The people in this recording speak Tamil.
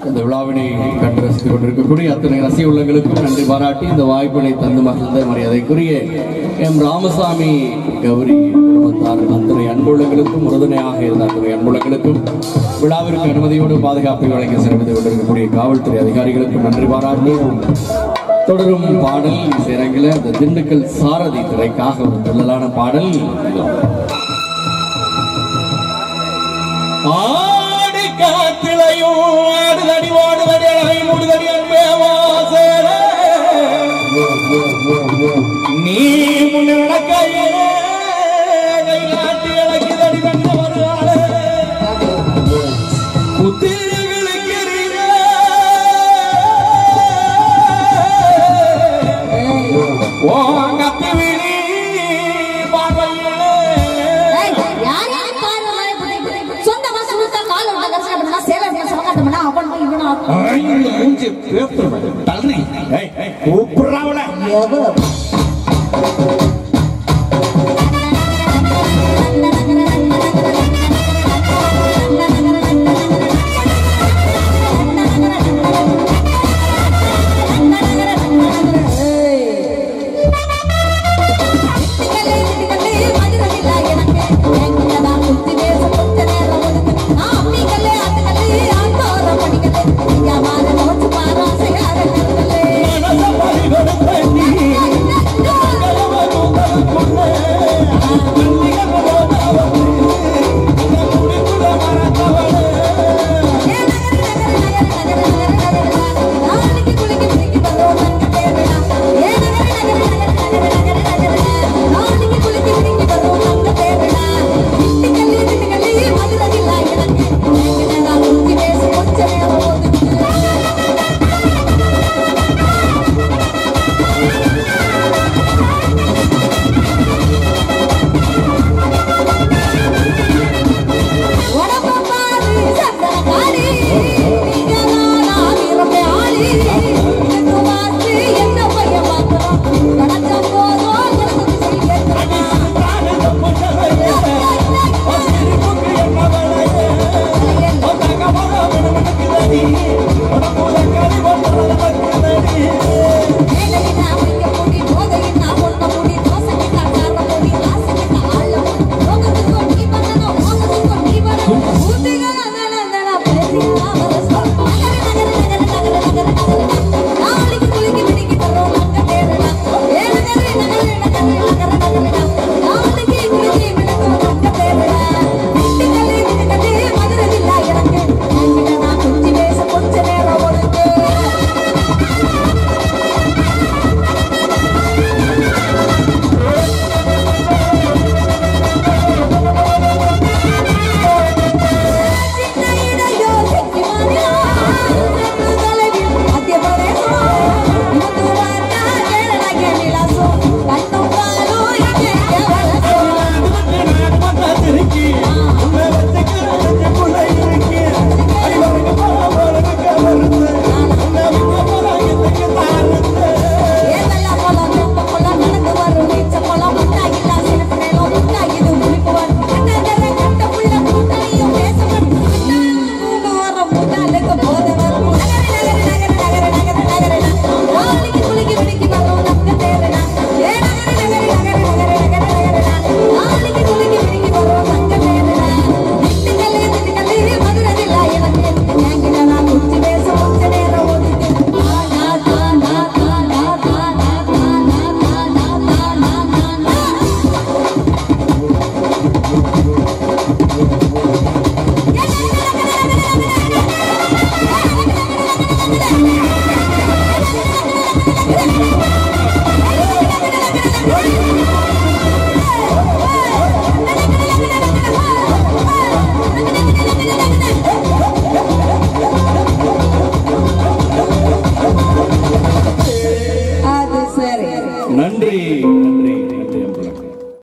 இந்த விழாவினை கண்டு ரசித்துக் கொண்டிருக்கக்கூடிய அத்தனை ரசிக உள்ளங்களுக்கும் நன்றி பாராட்டி இந்த வாய்ப்பினை தந்து மகிழ்ந்த மரியாதைக்குரிய எம் ராமசாமி கௌரி குடும்பத்தார் அத்தனை அன்புள்ளங்களுக்கும் உறுதுணையாக இருந்த அத்தனை அன்புள்ளங்களுக்கும் விழாவிற்கு அனுமதியோடு பாதுகாப்பை வழங்கி சிறப்பித்துக் கொண்டிருக்கக்கூடிய காவல்துறை அதிகாரிகளுக்கும் நன்றி பாராட்டி தொடரும் பாடல் இசையரங்கில இந்த திண்டுக்கல் சாரதி திரைக்காக ஒரு துள்ளலான பாடல். ஆடி காத்திலையும் ஆடுதடி ஓடுதடி அழகை மூடுதடி அன்பே வாசல நீ முன்னடைக்கையே கை காட்டி அழகிதடி கண்ட வருவாள குத்தி Ready?